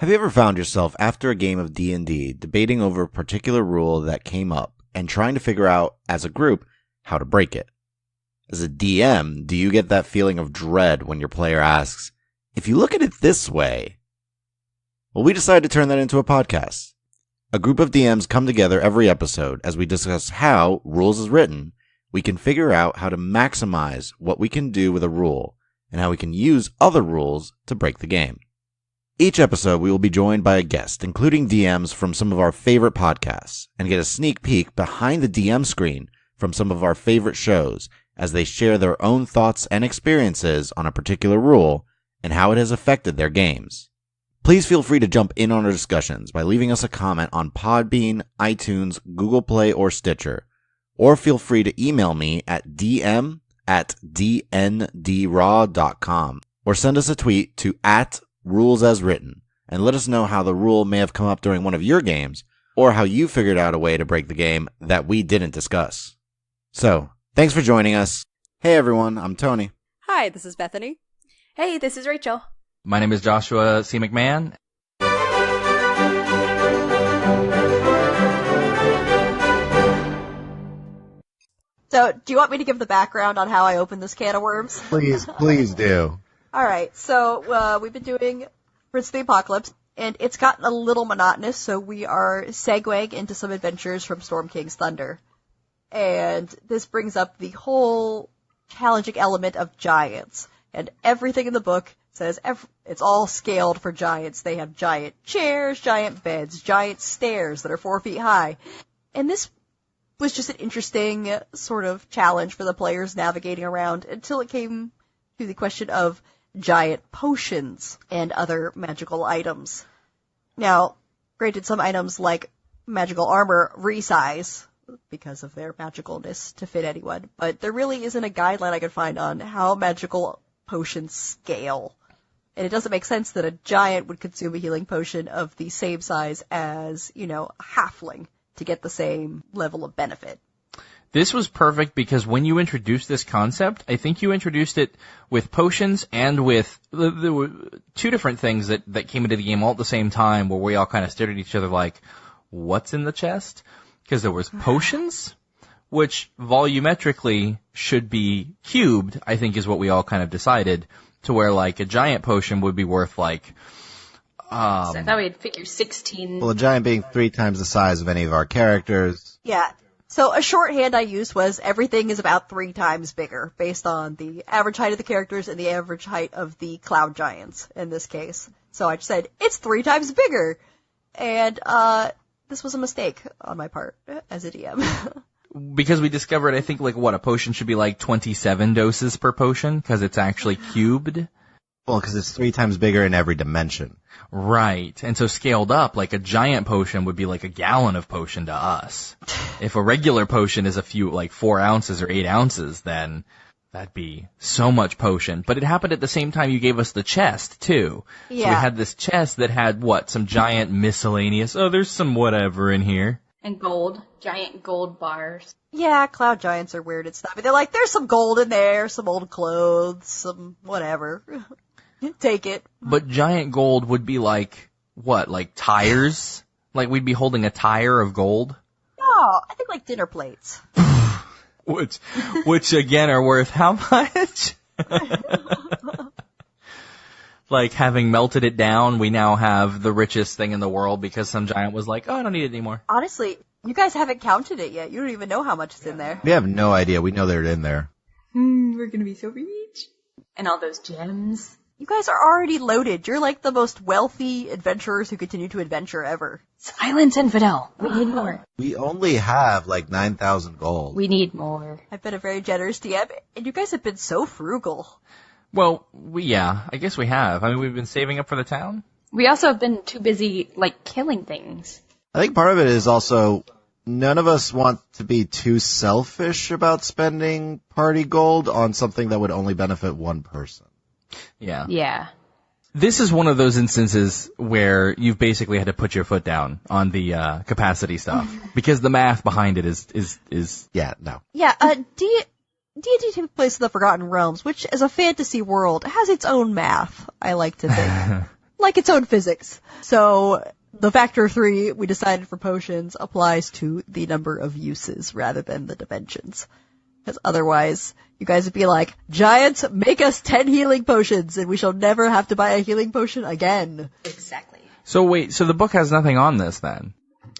Have you ever found yourself after a game of D&D debating over a particular rule that came up and trying to figure out, as a group, how to break it? As a DM, do you get that feeling of dread when your player asks, if you look at it this way? Well, we decided to turn that into a podcast. A group of DMs come together every episode as we discuss how, rules as written, we can figure out how to maximize what we can do with a rule and how we can use other rules to break the game. Each episode, we will be joined by a guest, including DMs from some of our favorite podcasts, and get a sneak peek behind the DM screen from some of our favorite shows as they share their own thoughts and experiences on a particular rule and how it has affected their games. Please feel free to jump in on our discussions by leaving us a comment on Podbean, iTunes, Google Play, or Stitcher, or feel free to email me at dm@dndraw.com, or send us a tweet to @rulesaswritten and let us know how the rule may have come up during one of your games or how you figured out a way to break the game that we didn't discuss. So, thanks for joining us. Hey everyone, I'm Tony. Hi, this is Bethany. Hey, this is Rachel. My name is Joshua C. McMahon. So, do you want me to give the background on how I opened this can of worms? Please do. Alright, so we've been doing Prince of the Apocalypse, and it's gotten a little monotonous, so we are segueing into some adventures from Storm King's Thunder. And this brings up the whole challenging element of giants. And everything in the book says it's all scaled for giants. They have giant chairs, giant beds, giant stairs that are 4 feet high. And this was just an interesting sort of challenge for the players navigating around until it came to the question of giant potions and other magical items. Now, granted, some items like magical armor resize because of their magicalness to fit anyone, but there really isn't a guideline I could find on how magical potions scale. And it doesn't make sense that a giant would consume a healing potion of the same size as, a halfling to get the same level of benefit. This was perfect because when you introduced this concept, I think you introduced it with potions and with there were two different things that came into the game all at the same time where we all kind of stared at each other like, what's in the chest? Because there was potions, which volumetrically should be cubed, I think is what we all kind of decided, to where like a giant potion would be worth like... So I thought we'd figure 16. Well, a giant being 3 times the size of any of our characters. Yeah. So a shorthand I used was everything is about 3 times bigger, based on the average height of the characters and the average height of the cloud giants in this case. So I just said, it's 3 times bigger! And, this was a mistake on my part as a DM. Because we discovered, I think, a potion should be 27 doses per potion, because it's actually cubed. Well, because it's 3 times bigger in every dimension. Right. And so scaled up, a giant potion would be a gallon of potion to us. If a regular potion is a few, 4 ounces or 8 ounces, then that'd be so much potion. But it happened at the same time you gave us the chest, too. Yeah. So we had this chest that had, some giant miscellaneous, there's some whatever in here. And gold. Giant gold bars. Yeah, cloud giants are weird and stuff. They're like, there's some gold in there, some old clothes, some whatever. Take it. But giant gold would be tires? We'd be holding a tire of gold? No, I think dinner plates. Which again are worth how much? Having melted it down, we now have the richest thing in the world because some giant was like, I don't need it anymore. Honestly, you guys haven't counted it yet. You don't even know how much is in there. We have no idea. We know they're in there. We're gonna be so rich. And all those gems. You guys are already loaded. You're the most wealthy adventurers who continue to adventure ever. Silence, infidel. We need more. We only have 9,000 gold. We need more. I've been a very generous DM, and you guys have been so frugal. Well, I guess we have. I mean, we've been saving up for the town. We also have been too busy, killing things. I think part of it is also none of us want to be too selfish about spending party gold on something that would only benefit one person. Yeah. Yeah. This is one of those instances where you've basically had to put your foot down on the capacity stuff because the math behind it is Yeah, no. Yeah, D&D takes place in the Forgotten Realms, which, as a fantasy world, has its own math, I like to think. like its own physics. So the factor 3 we decided for potions applies to the number of uses rather than the dimensions. Because otherwise, you guys would be like, giants, make us 10 healing potions, and we shall never have to buy a healing potion again. Exactly. So wait, so the book has nothing on this then?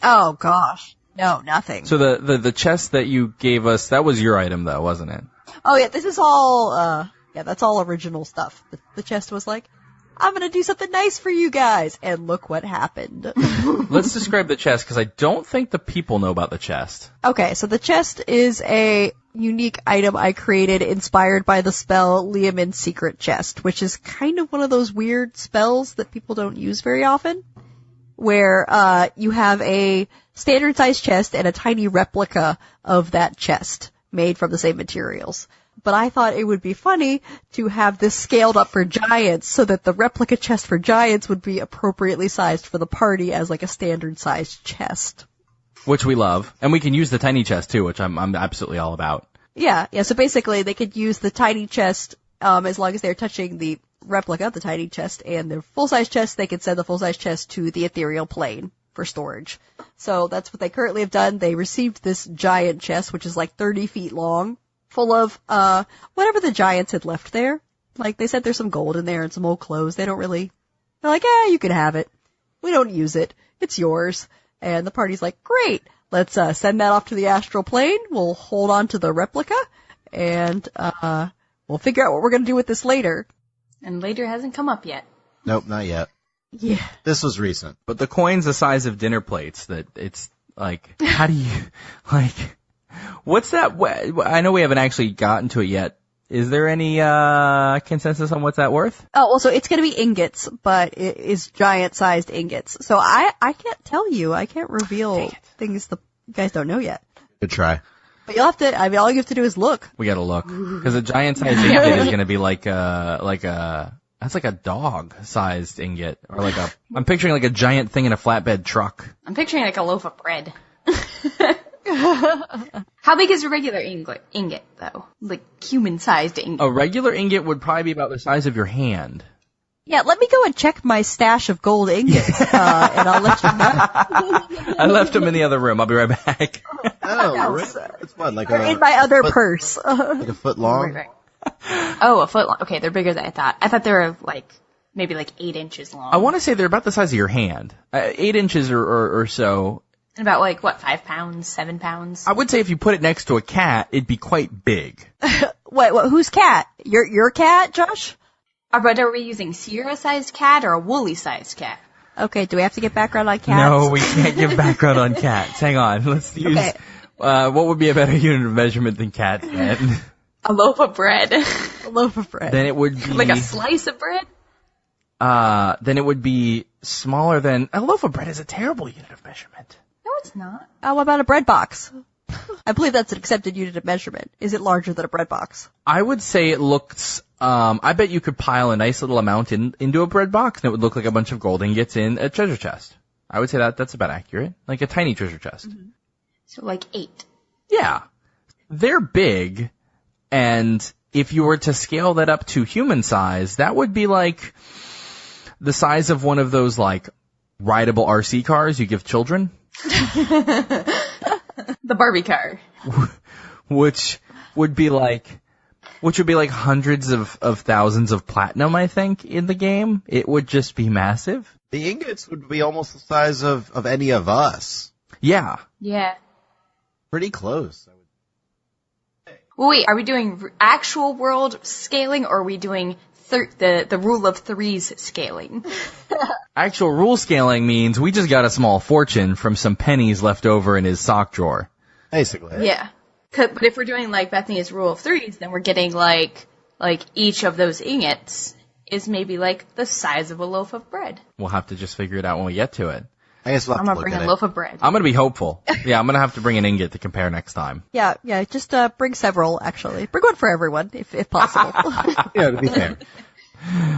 Oh gosh. No, nothing. So the chest that you gave us, that was your item though, wasn't it? Oh yeah, this is all, that's all original stuff. The chest was like, I'm gonna do something nice for you guys, and look what happened. Let's describe the chest, because I don't think the people know about the chest. Okay, so the chest is a unique item I created inspired by the spell Liamin's Secret Chest, which is kind of one of those weird spells that people don't use very often, where you have a standard sized chest and a tiny replica of that chest made from the same materials. But I thought it would be funny to have this scaled up for giants so that the replica chest for giants would be appropriately sized for the party as like a standard sized chest. Which we love. And we can use the tiny chest too, which I'm absolutely all about. Yeah, so basically they could use the tiny chest, as long as they're touching the replica, the tiny chest, and their full-size chest, they could send the full-size chest to the ethereal plane for storage. So that's what they currently have done. They received this giant chest, which is like 30 feet long, full of, whatever the giants had left there. Like, they said there's some gold in there and some old clothes. They're like, you can have it. We don't use it. It's yours. And the party's like, great, let's send that off to the astral plane. We'll hold on to the replica, and we'll figure out what we're going to do with this later. And later hasn't come up yet. Nope, not yet. Yeah. This was recent. But the coin's the size of dinner plates, that it's like, how do you, like, what's that? I know we haven't actually gotten to it yet. Is there any consensus on what's that worth? Oh, well, so it's going to be ingots, but it is giant-sized ingots. So I can't tell you. I can't reveal things you guys don't know yet. Good try. But you'll have to, all you have to do is look. We gotta look. Because a giant-sized ingot is gonna be that's like a dog-sized ingot. Or I'm picturing like a giant thing in a flatbed truck. I'm picturing like a loaf of bread. How big is a regular ingot, though? Like, human-sized ingot. A regular ingot would probably be about the size of your hand. Yeah, let me go and check my stash of gold ingots, and I'll let you know. I left them in the other room. I'll be right back. Oh, really? It's what, like in my other purse. Like a foot long? Right. Oh, a foot long. Okay, they're bigger than I thought. I thought they were maybe 8 inches long. I want to say they're about the size of your hand. 8 inches or so. And about 5 pounds, 7 pounds? I would say if you put it next to a cat, it'd be quite big. Wait, whose cat? Your cat, Josh? But are we using Sierra-sized cat or a woolly-sized cat? Okay, do we have to get background on cats? No, we can't give background on cats. Hang on, let's use, Okay. What would be a better unit of measurement than cats then? A loaf of bread. A loaf of bread. Then it would be... Like a slice of bread? Then it would be smaller than... A loaf of bread is a terrible unit of measurement. No, it's not. What about a bread box? I believe that's an accepted unit of measurement. Is it larger than a bread box? I would say it looks... I bet you could pile a nice little amount into a bread box, and it would look like a bunch of gold ingots in a treasure chest. I would say that's about accurate. Like a tiny treasure chest. Mm-hmm. So 8. Yeah. They're big, and if you were to scale that up to human size, that would be like the size of one of those rideable RC cars you give children. The Barbie car. Which would be like hundreds of thousands of platinum, I think, in the game. It would just be massive. The ingots would be almost the size of any of us. Yeah. Yeah. Pretty close. Well, wait, are we doing actual world scaling, or are we doing the rule of threes scaling? Actual rule scaling means we just got a small fortune from some pennies left over in his sock drawer. Basically. Yeah. But if we're doing Bethany's rule of threes, then we're getting each of those ingots is maybe the size of a loaf of bread. We'll have to just figure it out when we get to it. I guess we'll have I'm to gonna look bring at a it. loaf of bread. I'm gonna be hopeful. Yeah, I'm gonna have to bring an ingot to compare next time. Yeah, just bring several, actually. Bring one for everyone, if possible. Yeah, to be fair.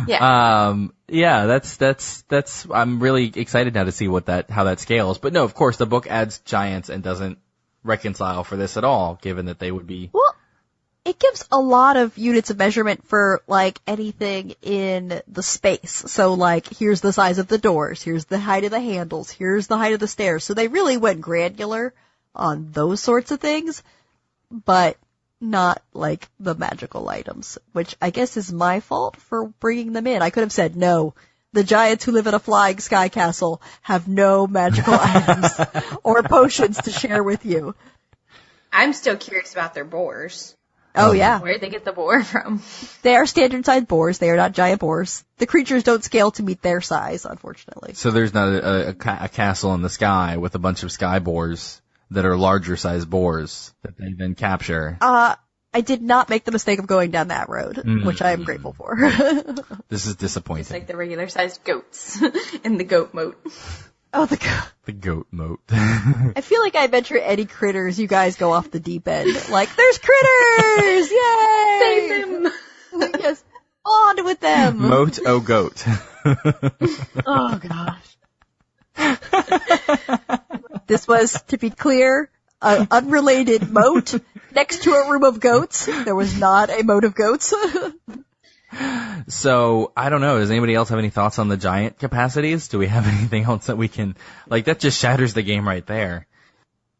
Yeah. Yeah, that's, I'm really excited now to see how that scales. But no, of course, the book adds giants and doesn't reconcile for this at all, given that they would be... Well, it gives a lot of units of measurement for, like, anything in the space. So, like, here's the size of the doors, here's the height of the handles, here's the height of the stairs. So they really went granular on those sorts of things, but not, like, the magical items, which I guess is my fault for bringing them in. I could have said, no, the giants who live in a flying sky castle have no magical items or potions to share with you. I'm still curious about their boars. Oh, yeah. Where'd they get the boar from? They are standard-sized boars. They are not giant boars. The creatures don't scale to meet their size, unfortunately. So there's not a castle in the sky with a bunch of sky boars that are larger-sized boars that they then capture. I did not make the mistake of going down that road, which I am grateful for. This is It's Mm-hmm. disappointing. like the regular-sized goats in the goat moat. Oh, The goat moat. I feel like I venture any critters, you guys go off the deep end. Like, there's critters! Yay! Save them! Yes, on with them! Moat, oh goat. Oh, gosh. This was, to be clear, an unrelated moat next to a room of goats. There was not a moat of goats. So, I don't know. Does anybody else have any thoughts on the giant capacities? Do we have anything else that we can... Like, that just shatters the game right there.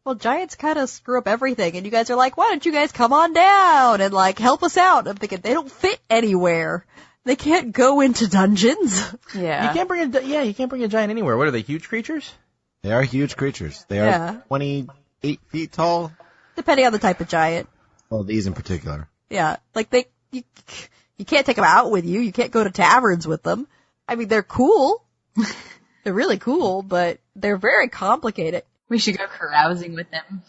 Well, giants kind of screw up everything, and you guys are like, why don't you guys come on down and, like, help us out? I'm thinking, they don't fit anywhere. They can't go into dungeons. Yeah. You can't bring a giant anywhere. What are they, huge creatures? They are huge creatures. They are Yeah. 28 feet tall. Depending on the type of giant. Well, these in particular. Yeah, like you can't take them out with you. You can't go to taverns with them. I mean, they're cool. They're really cool, but they're very complicated. We should go carousing with them.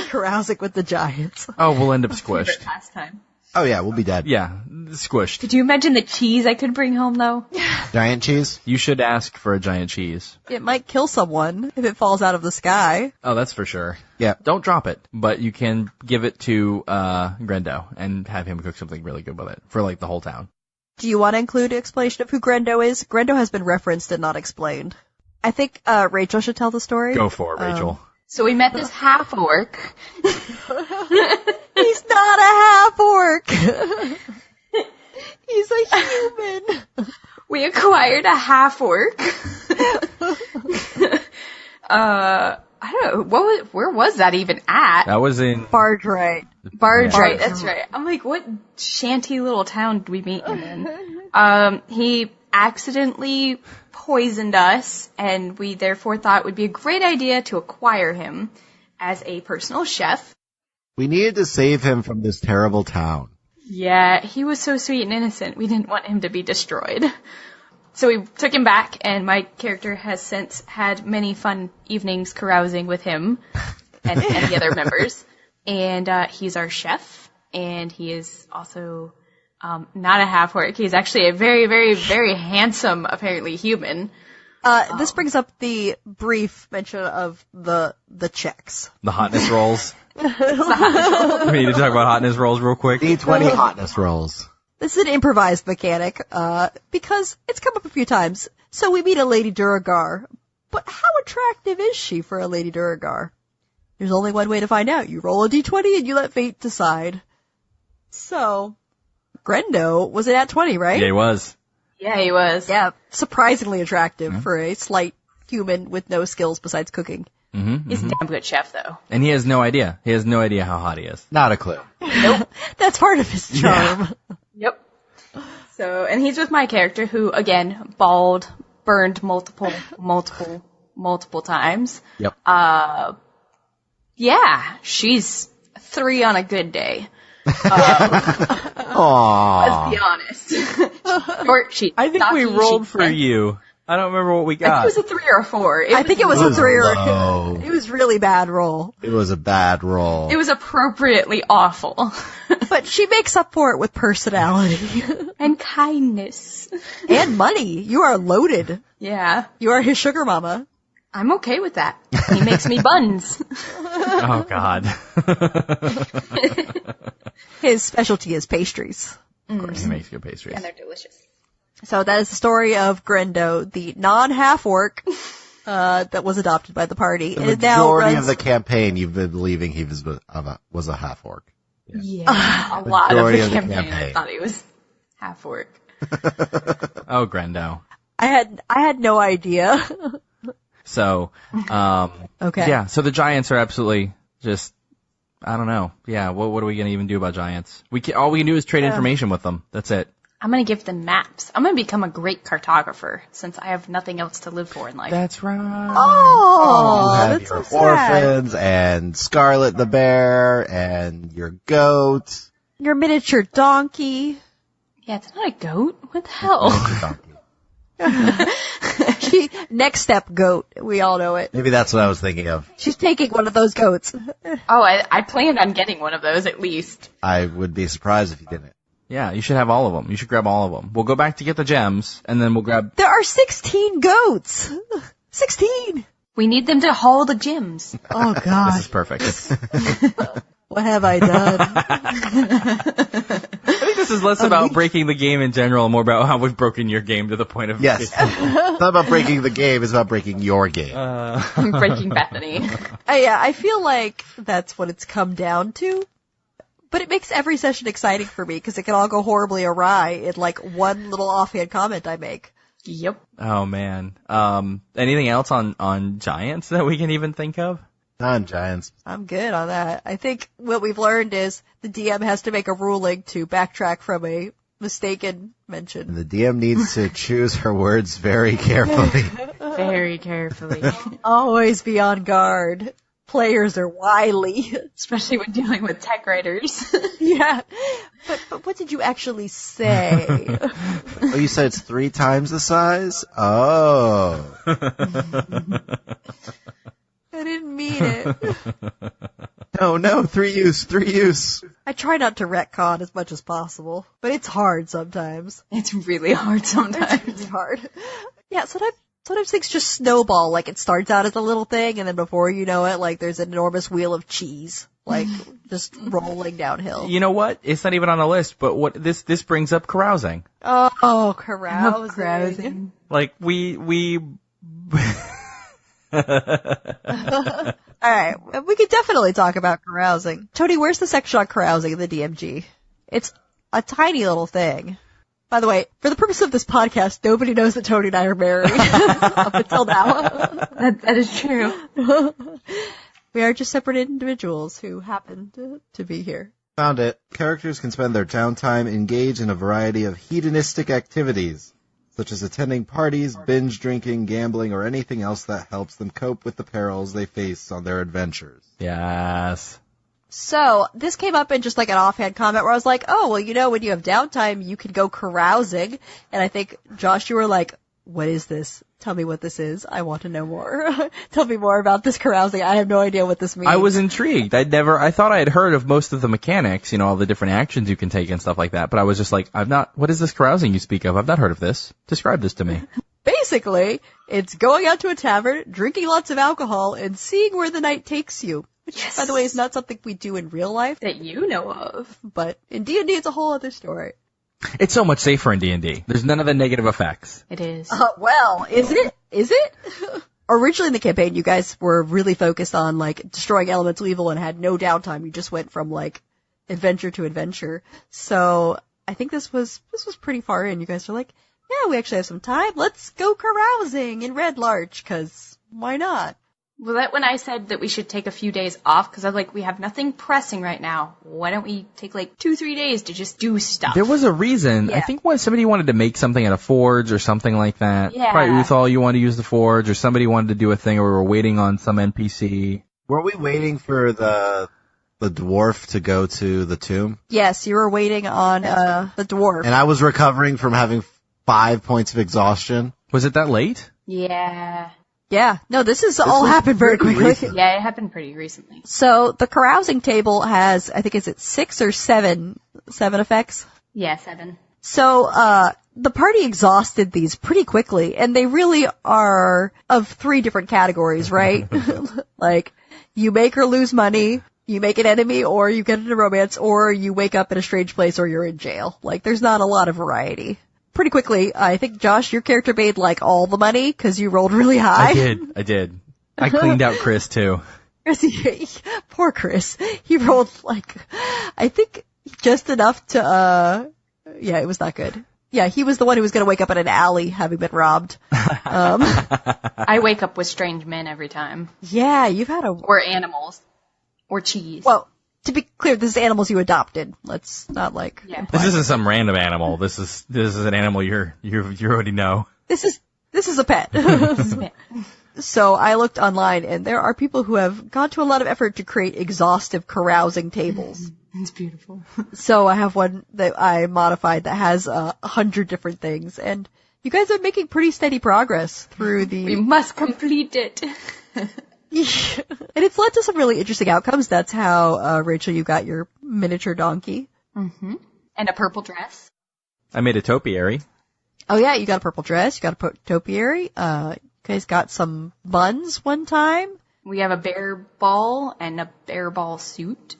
Carousing with the giants. Oh, we'll end up squished. Last time. Oh yeah, we'll be dead. Yeah, squished. Could you imagine the cheese I could bring home, though? Giant cheese? You should ask for a giant cheese. It might kill someone if it falls out of the sky. Oh, that's for sure. Yeah. Don't drop it, but you can give it to Grendo and have him cook something really good with it for like the whole town. Do you want to include an explanation of who Grendo is? Grendo has been referenced and not explained. I think Rachel should tell the story. Go for it, Rachel. So we met this half-orc. He's not a half-orc. He's a human. We acquired a half-orc. I don't know, where was that even at? That was in... Barge right. Barge, Yeah. right, that's right. I'm like, what shanty little town did we meet him in? He accidentally poisoned us, and we therefore thought it would be a great idea to acquire him as a personal chef. We needed to save him from this terrible town. Yeah, he was so sweet and innocent, we didn't want him to be destroyed. So we took him back, and my character has since had many fun evenings carousing with him and the other members. And he's our chef, and he is also not a half-orc. He's actually a very, very, very handsome, apparently, human. This brings up the brief mention of the checks. The hotness rolls. We need to talk about hotness rolls real quick. D20 hotness rolls. This is an improvised mechanic, because it's come up a few times. So we meet a Lady Duragar. But how attractive is she for a Lady Duragar? There's only one way to find out. You roll a d20 and you let fate decide. So, Grendo was it at 20, right? Yeah, he was. Yeah, he was. Yeah, surprisingly attractive for a slight human with no skills besides cooking. Mm-hmm, He's a damn good chef, though. And he has no idea. He has no idea how hot he is. Not a clue. That's part of his charm. Yep. So, and he's with my character who, again, bald, burned multiple times. Yep. Yeah, she's 3 on a good day. Aww. Let's be honest. Short, she's I think stocky, we rolled she's for thin. you. I don't remember what we I got. think it was a 3 or a 4. I think it was a 3 or a low. 2. It was really bad roll. It was a bad roll. It was appropriately awful. But she makes up for it with personality. And kindness. And money. You are loaded. Yeah. You are his sugar mama. I'm okay with that. He makes me buns. Oh, God. His specialty is pastries. Of course, he makes good pastries. And they're delicious. So that is the story of Grendo, the non-half-orc, that was adopted by the party. The And it now majority runs... of the campaign, you've been believing he was a half-orc. Yeah, a lot of Majority the of the campaign. I campaign. thought he was half orc. Oh, Grendo. I had no idea. So, Okay. yeah, so the giants are absolutely just, I don't know. Yeah, what are we going to even do about giants? All we can do is trade information with them. That's it. I'm gonna give them maps. I'm gonna become a great cartographer since I have nothing else to live for in life. That's right. Oh, You have that's your so sad. orphans and Scarlet the bear and your goat. Your miniature donkey. Yeah, it's not a goat. What the hell? Miniature donkey. Next step, goat. We all know it. Maybe that's what I was thinking of. She's taking one of those goats. Oh, I planned on getting one of those at least. I would be surprised if you didn't. Yeah, you should have all of them. You should grab all of them. We'll go back to get the gems, and then we'll grab... There are 16 goats. 16. We need them to haul the gems. Oh, This God. is perfect. What have I done? I think this is less about breaking the game in general and more about how we've broken your game to the point of... Yes. It's not about breaking the game, it's about breaking your game. Breaking Bethany. Yeah, I feel like that's what it's come down to. But it makes every session exciting for me because it can all go horribly awry in like one little offhand comment I make. Yep. Oh, man. Anything else on giants that we can even think of? Non-giants. I'm good on that. I think what we've learned is the DM has to make a ruling to backtrack from a mistaken mention. And the DM needs to choose her words very carefully. Very carefully. Always be on guard. Players are wily. Especially when dealing with tech writers. Yeah. But what did you actually say? Oh, you said it's 3 times the size? Oh. I didn't mean it. No, 3 use. I try not to retcon as much as possible, but it's hard sometimes. It's really hard sometimes. It's really hard. Yeah, sometimes things just snowball. Like it starts out as a little thing, and then before you know it, like there's an enormous wheel of cheese, like just rolling downhill. You know what? It's not even on the list, but what this brings up carousing. Oh, carousing. Carousing. Like we All right, we could definitely talk about carousing. Tony, where's the section on carousing in the DMG? It's a tiny little thing. By the way, for the purpose of this podcast, nobody knows that Tony and I are married up until now. That is true. We are just separate individuals who happen to be here. Found it. Characters can spend their downtime engaged in a variety of hedonistic activities, such as attending parties, binge drinking, gambling, or anything else that helps them cope with the perils they face on their adventures. Yes. So, this came up in just like an offhand comment where I was like, oh, well, you know, when you have downtime, you can go carousing. And I think, Josh, you were like, what is this? Tell me what this is. I want to know more. Tell me more about this carousing. I have no idea what this means. I was intrigued. I thought I had heard of most of the mechanics, all the different actions you can take and stuff like that, but I was just like, what is this carousing you speak of? I've not heard of this. Describe this to me. Basically, it's going out to a tavern, drinking lots of alcohol, and seeing where the night takes you. Which, Yes. by the way, is not something we do in real life, That you know of. but in D&D it's a whole other story. It's so much safer in D&D. There's none of the negative effects. It is. Well, is it? Is it? Originally in the campaign, you guys were really focused on, like, destroying elemental evil and had no downtime. You just went from, like, adventure to adventure. So, I think this was pretty far in. You guys were like, yeah, we actually have some time. Let's go carousing in Red Larch, 'cause why not? Well, that when I said that we should take a few days off, because I was like, we have nothing pressing right now. Why don't we take like 2-3 days to just do stuff? There was a reason. Yeah. I think when somebody wanted to make something at a forge or something like that. Yeah. Probably Uthal, you wanted to use the forge, or somebody wanted to do a thing, or we were waiting on some NPC. Weren't we waiting for the dwarf to go to the tomb? Yes, you were waiting on, the dwarf. And I was recovering from having 5 points of exhaustion. Was it that late? Yeah. Yeah, no, this has all was happened very pretty quickly. recent. Yeah, it happened pretty recently. So, the carousing table has, I think, is it 6 or 7 effects? Yeah, 7. So, the party exhausted these pretty quickly, and they really are of 3 different categories, right? Like, you make or lose money, you make an enemy, or you get into romance, or you wake up in a strange place, or you're in jail. Like, there's not a lot of variety. pretty quickly, I think, Josh, your character made, like, all the money because you rolled really high. I did. I cleaned out Chris, too. Poor Chris. He rolled, like, I think just enough to, yeah, it was not good. Yeah, he was the one who was going to wake up in an alley having been robbed. I wake up with strange men every time. Yeah, you've had a... Or animals. Or cheese. Well, to be clear, this is animals you adopted. Let's not, like... Yeah. This isn't some random animal. This is an animal you already know. This is a pet. So I looked online, and there are people who have gone to a lot of effort to create exhaustive carousing tables. It's beautiful. So I have one that I modified that has 100 different things, and you guys are making pretty steady progress through the... We must complete it. And it's led to some really interesting outcomes. That's how, Rachel, you got your miniature donkey. Mm-hmm. And a purple dress. I made a topiary. Oh yeah, you got a purple dress, you got a topiary, you guys got some buns one time. We have a bear ball and a bear ball suit.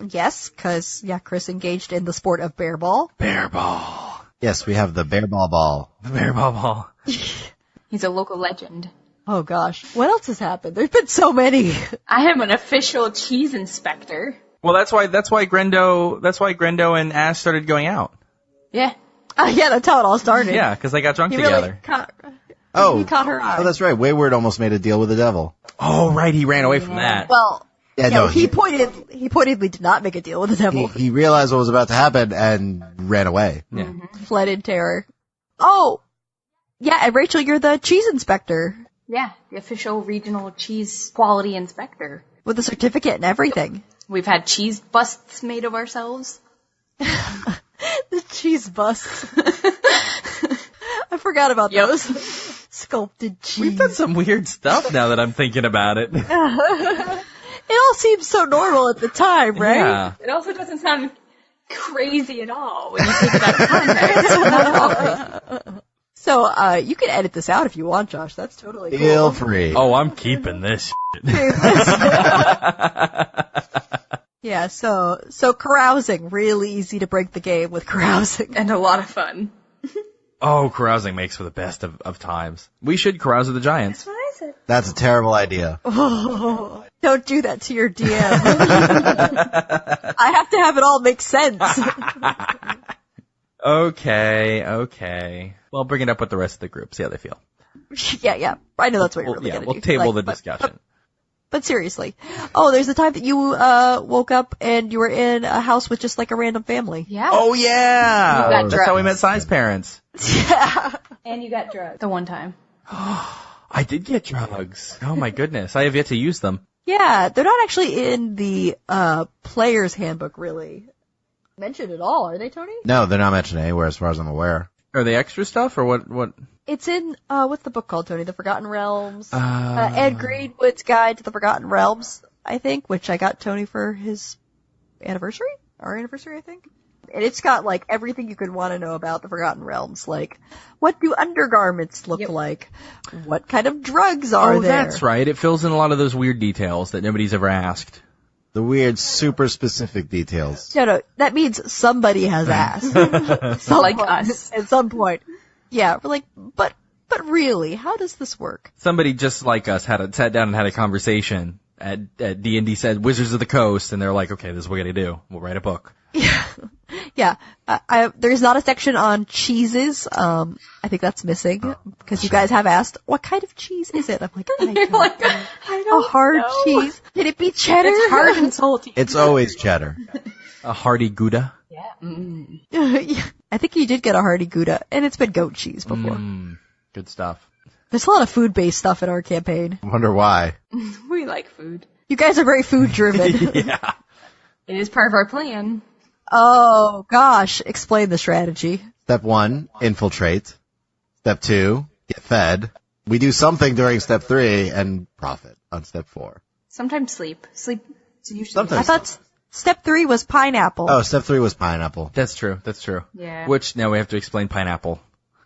Yes, cause, yeah, Chris engaged in the sport of bear ball. Bear ball. Yes, we have the bear ball. The bear ball. He's a local legend. Oh gosh, what else has happened? There's been so many. I am an official cheese inspector. Well, that's why Grendo and Ash started going out. Yeah. Yeah, that's how it all started. Yeah, because they got drunk He together. really caught, Oh, he caught her eye. Oh, that's right. Wayward almost made a deal with the devil. Oh, right, he ran away from that. Well, Yeah, yeah, no, he pointedly did not make a deal with the devil. he realized what was about to happen and ran away. Yeah. Fled in terror. Oh! Yeah, and Rachel, you're the cheese inspector. Yeah, the official regional cheese quality inspector. With a certificate and everything. We've had cheese busts made of ourselves. The cheese busts. I forgot about Yep. those. Sculpted cheese. We've done some weird stuff now that I'm thinking about it. It all seems so normal at the time, right? Yeah. It also doesn't sound crazy at all when you take it out of context. So, you can edit this out if you want, Josh. That's totally cool. Feel free. Oh, I'm keeping this shit. Yeah, so carousing. Really easy to break the game with carousing. And a lot of fun. Oh, carousing makes for the best of times. We should carouse with the Giants. What I said. That's a terrible idea. Oh, don't do that to your DM. I have to have it all make sense. Okay. Well, bring it up with the rest of the group. See how they feel. Yeah. I know that's what you're really gonna We'll do. table Like, the but- discussion. But seriously. Oh, there's the time that you woke up and you were in a house with just like a random family. Yeah. Oh, yeah! You got That's how we drugs. met Size Parents. Yeah. And you got drugged. The one time. I did get drugs. Oh, my goodness. I have yet to use them. Yeah, they're not actually in the player's handbook really mentioned at all, are they, Tony? No, they're not mentioned anywhere as far as I'm aware. Are they extra stuff or what? It's in what's the book called, Tony? The Forgotten Realms. Ed Greenwood's Guide to the Forgotten Realms, I think, which I got Tony for his anniversary? Our anniversary, I think. And it's got like everything you could want to know about the Forgotten Realms, like what do undergarments look like? What kind of drugs are there? That's right. It fills in a lot of those weird details that nobody's ever asked. The weird, super specific details. No, that means somebody has asked. Like us. At some point. Yeah, we're like, but really, how does this work? Somebody just like us sat down and had a conversation at D&D said Wizards of the Coast, and they're like, okay, this is what we gotta do. We'll write a book. Yeah. There's not a section on cheeses. I think that's missing because you guys have asked, what kind of cheese is it? I'm like, You're like, I a don't hard know. cheese. Can it be cheddar? It's hard and salty. It's always cheddar. A hearty Gouda. Yeah. Yeah. I think you did get a hearty Gouda, and it's been goat cheese before. Good stuff. There's a lot of food-based stuff in our campaign. I wonder why. We like food. You guys are very food-driven. Yeah. It is part of our plan. Oh, gosh. Explain the strategy. Step 1, infiltrate. Step 2, get fed. We do something during step 3 and profit on step 4. Sometimes sleep. Sleep is usually. Sometimes. I thought step 3 was pineapple. Oh, step 3 was pineapple. That's true. Yeah. Which, now we have to explain pineapple.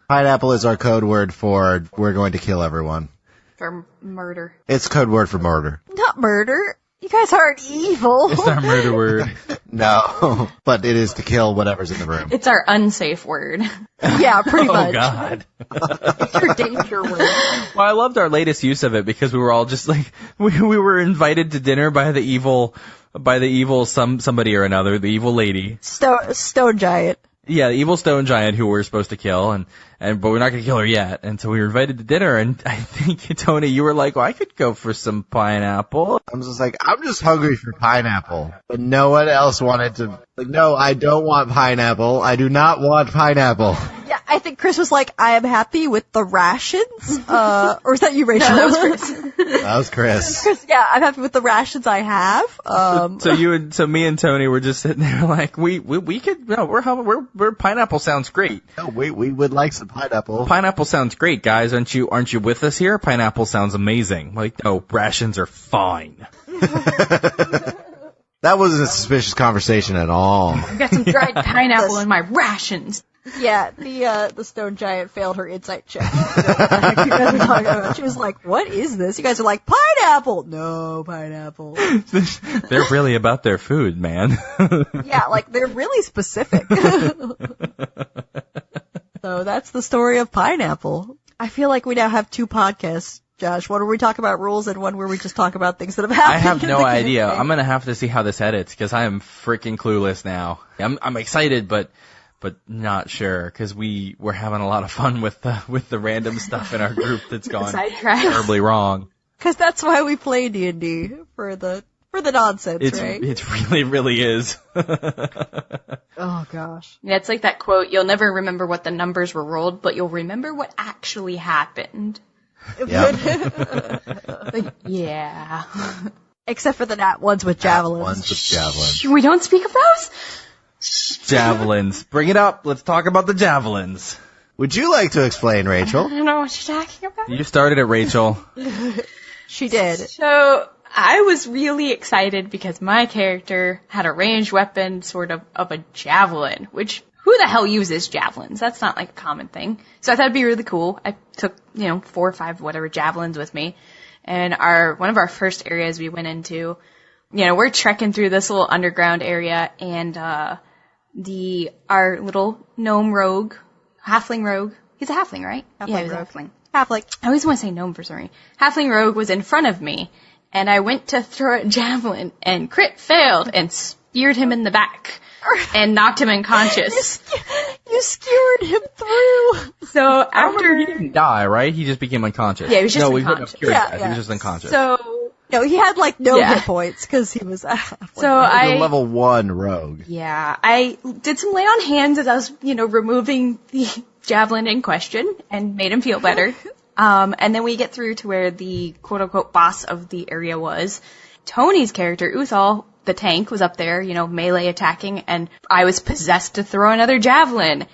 Pineapple is our code word for we're going to kill everyone. For murder. It's code word for murder. Not murder. You guys aren't evil. It's our murder word. No, but it is to kill whatever's in the room. It's our unsafe word. Yeah, pretty Oh much. God. It's your danger word. Well, I loved our latest use of it because we were all just like we were invited to dinner by the evil somebody or another, the evil lady. Stone giant. Yeah, the evil stone giant who we're supposed to kill, but we're not gonna kill her yet. And so we were invited to dinner, and I think, Tony, you were like, well, I could go for some pineapple. I'm just like, I'm just hungry for pineapple. But no one else wanted to, like, no, I don't want pineapple. I do not want pineapple. Yeah, I think Chris was like, I am happy with the rations. Or is that you, Rachel? No, that was Chris. That was Chris. Chris, yeah, I'm happy with the rations I have. So me and Tony were just sitting there like, we could, no, we're pineapple sounds great. No, we would like some pineapple. Pineapple sounds great, guys. Aren't you with us here? Pineapple sounds amazing. Like, no, rations are fine. That wasn't a suspicious conversation at all. I've got some dried pineapple in my rations. Yeah, the stone giant failed her insight check. You guys were talking about. She was like, what is this? You guys are like, pineapple! No, pineapple. They're really about their food, man. Yeah, like, they're really specific. So that's the story of pineapple. I feel like we now have two podcasts, Josh. One where we talk about rules and one where we just talk about things that have happened. I have in no the idea. campaign. I'm gonna have to see how this edits because I am freaking clueless now. I'm excited, but not sure because we're having a lot of fun with the random stuff in our group that's gone Sidetrack. terribly wrong. Because that's why we play D&D, for the nonsense, right? It really, really is. Oh, gosh. Yeah, it's like that quote, you'll never remember what the numbers were rolled, but you'll remember what actually happened. Yep. Yeah. Except for the nat ones with javelins. Ones with javelins. We don't speak of those? Javelins. Bring it up. Let's talk about the javelins. Would you like to explain, I Rachel? don't know what you're talking about. You started it, Rachel. She did. So, I was really excited because my character had a ranged weapon, sort of a javelin, which, who the hell uses javelins? That's not like a common thing. So I thought it'd be really cool. I took, 4 or 5 whatever javelins with me. And one of our first areas we went into, we're trekking through this little underground area, and our little gnome rogue, halfling rogue, he's a halfling, right? Yeah, he's a halfling. Halfling. I always want to say gnome for some reason. Halfling rogue was in front of me, and I went to throw a javelin, and crit failed, and speared him in the back, and knocked him unconscious. You skewered him through. So He after, didn't die, right? He just became unconscious. Yeah, he was just no, we wouldn't have unconscious. cured Yeah, that. yeah. He was just unconscious. No, he had like no Yeah. hit points because he was. so He's a I, level 1 rogue. yeah, I did some lay on hands as I was, removing the javelin in question, and made him feel better. And then we get through to where the quote-unquote boss of the area was. Tony's character, Uthal, the tank, was up there, melee attacking, and I was possessed to throw another javelin.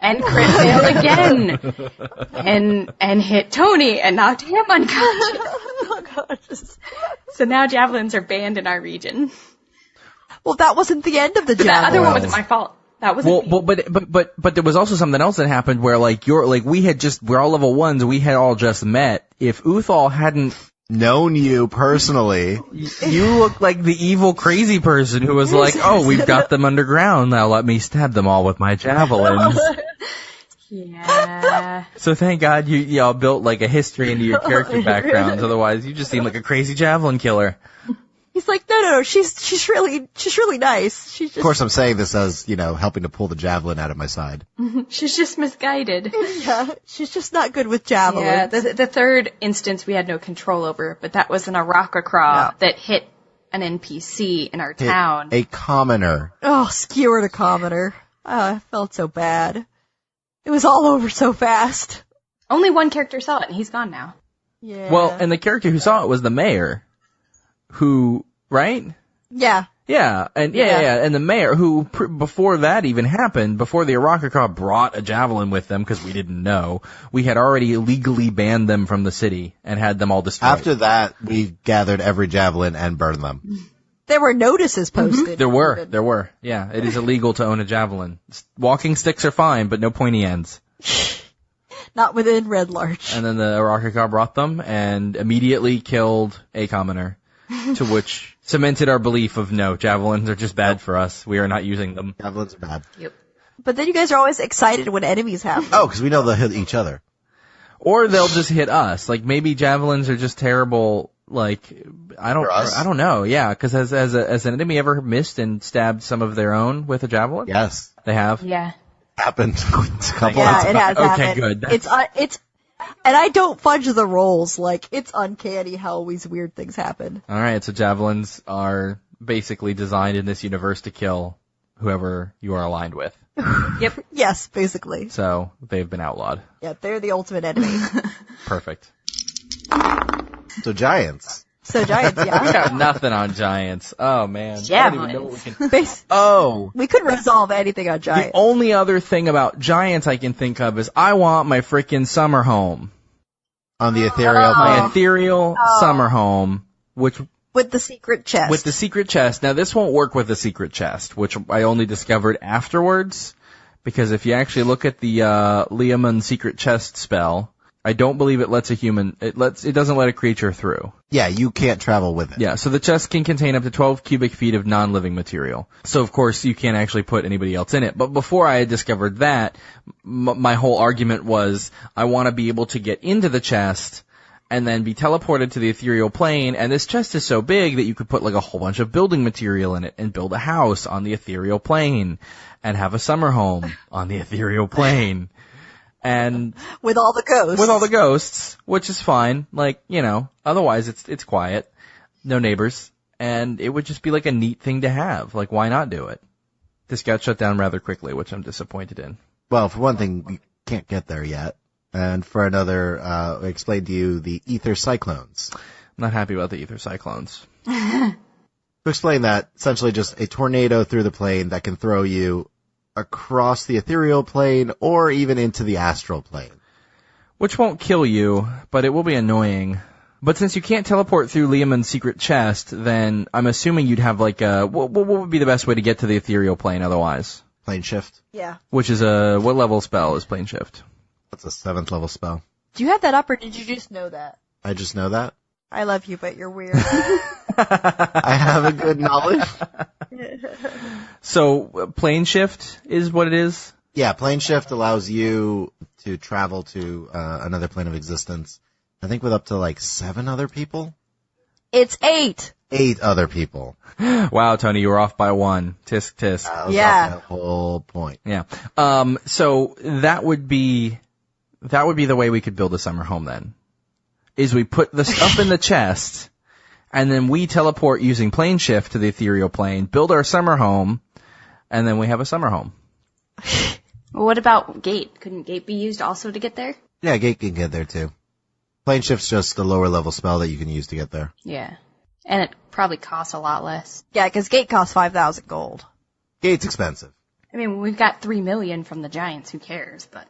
And crit failed again. And hit Tony and knocked him unconscious. Oh gosh. So now javelins are banned in our region. Well, that wasn't the end of the But javelin. that other one Well- wasn't my fault. That wasn't Well, me. but there was also something else that happened where we're all level 1s, we had all just met. If Uthal hadn't, Known you personally. you look like the evil crazy person who was like, oh, we've got them underground, now let me stab them all with my javelins. Yeah. So thank God y'all built like a history into your character backgrounds, otherwise you just seem like a crazy javelin killer. He's like, no, she's really nice. She's just, Of course, I'm saying this as, helping to pull the javelin out of my side. She's just misguided. yeah, she's just not good with javelins. Yeah, the third instance we had no control over, but that was an Arakakra that hit an NPC in our town. A commoner. Oh, skewered a commoner. Oh, I felt so bad. It was all over so fast. Only one character saw it, and he's gone now. Yeah. Well, and the character who saw it was the mayor, who, right? yeah. Yeah, and and the mayor who before that even happened, before the Arakaka brought a javelin with them because we didn't know, we had already illegally banned them from the city and had them all destroyed. After that, we gathered every javelin and burned them. There were notices posted. there were, yeah, it is illegal to own a javelin. Walking sticks are fine, but no pointy ends. Not within Red Larch. And then the Arakaka brought them and immediately killed a commoner. To which cemented our belief of no, javelins are just bad for us. We are not using them. Javelins are bad. Yep. But then you guys are always excited when enemies have them. Oh, because we know they'll hit each other. Or they'll just hit us. Like maybe javelins are just terrible. Like I don't know. Yeah, because has an enemy ever missed and stabbed some of their own with a javelin? Yes. They have. Yeah. Happened a couple Yeah, of it has Okay, happened. good. It's and I don't fudge the rolls. Like, it's uncanny how always weird things happen. All right, so javelins are basically designed in this universe to kill whoever you are aligned with. Yep. Yes, basically. So they've been outlawed. Yeah, they're the ultimate enemy. Perfect. So giants. So giants, We yeah. got nothing on giants. Oh man. I don't even know what we can. We could resolve anything on The giants. only other thing about giants I can think of is I want my frickin' summer home. On the ethereal My plane. ethereal summer home, which With the secret chest. with the secret chest. Now this won't work with the secret chest, which I only discovered afterwards, because if you actually look at the Leomund secret chest spell, I don't believe it lets it doesn't let a creature through. Yeah, you can't travel with it. Yeah, so the chest can contain up to 12 cubic feet of non-living material. So of course you can't actually put anybody else in it. But before I had discovered that, my whole argument was I want to be able to get into the chest and then be teleported to the ethereal plane, and this chest is so big that you could put like a whole bunch of building material in it and build a house on the ethereal plane and have a summer home on the ethereal plane. And with all the ghosts. which is fine. Like, otherwise it's quiet. No neighbors. And it would just be like a neat thing to have. Like, why not do it? This got shut down rather quickly, which I'm disappointed in. Well, for one thing, we can't get there yet. And for another, I explained to you the ether cyclones. I'm not happy about the ether cyclones. To explain that, essentially just a tornado through the plane that can throw you across the ethereal plane or even into the astral plane. Which won't kill you, but it will be annoying. But since you can't teleport through Leomund's secret chest, then I'm assuming you'd have like what would be the best way to get to the ethereal plane otherwise? Plane shift. Yeah. Which is what level spell is plane shift? That's a 7th level spell. Do you have that up, or did you just know that? I just know that. I love you, but you're weird. I have a good knowledge. So, plane shift is what it is? Yeah, plane shift allows you to travel to another plane of existence. I think with up to like 7 other people? It's 8. 8 other people. Wow, Tony, you were off by 1. Tisk, tisk. That was Yeah. the whole point. Yeah. So that would be the way we could build a summer home then. Is we put the stuff in the chest, and then we teleport using plane shift to the ethereal plane, build our summer home, and then we have a summer home. Well, what about gate? Couldn't gate be used also to get there? Yeah, Gate can get there too. Plane shift's just the lower level spell that you can use to get there. Yeah. And it probably costs a lot less. Yeah, because gate costs 5,000 gold. Gate's expensive. I mean, we've got 3 million from the giants. Who cares? But,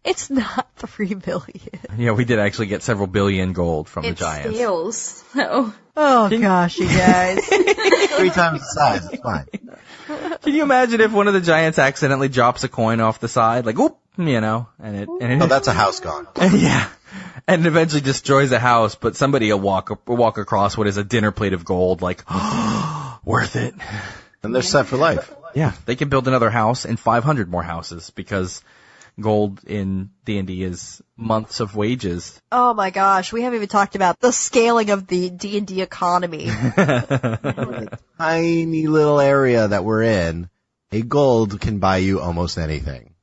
It's not 3 million. Yeah, we did actually get several billion gold from the It giants. scales. So. Oh gosh, you guys. 3 times the size, it's fine. Can you imagine if one of the giants accidentally drops a coin off the side, like whoop, and it Oh, that's a house gone. yeah, and eventually destroys a house, but somebody will walk across what is a dinner plate of gold, like worth it. And they're set for life. Yeah, they can build another house and 500 more houses because gold in D&D is months of wages. Oh my gosh, we haven't even talked about the scaling of the D&D economy. Tiny little area that we're in, a gold can buy you almost anything.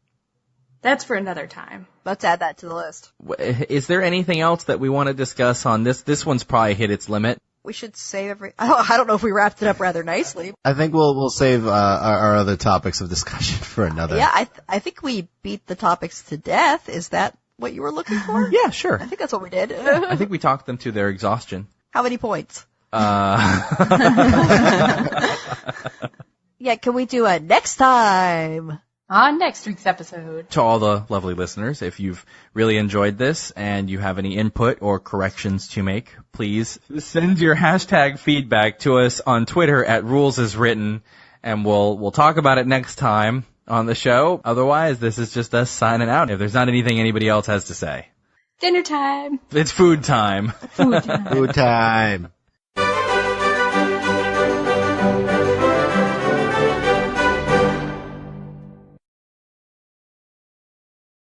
That's for another time. Let's add that to the list. Is there anything else that we want to discuss on this? This one's probably hit its limit. We should save I don't know if we wrapped it up rather nicely. I think we'll save our other topics of discussion for another. Yeah, I think we beat the topics to death. Is that what you were looking for? Yeah, sure. I think that's what we did. I think we talked them to their exhaustion. How many points? Yeah, can we do a next time? On next week's episode. To all the lovely listeners, if you've really enjoyed this and you have any input or corrections to make, please send your hashtag feedback to us on Twitter at rulesaswritten, and we'll talk about it next time on the show. Otherwise, this is just us signing out if there's not anything anybody else has to say. Dinner time. It's food time. Food time. Food time.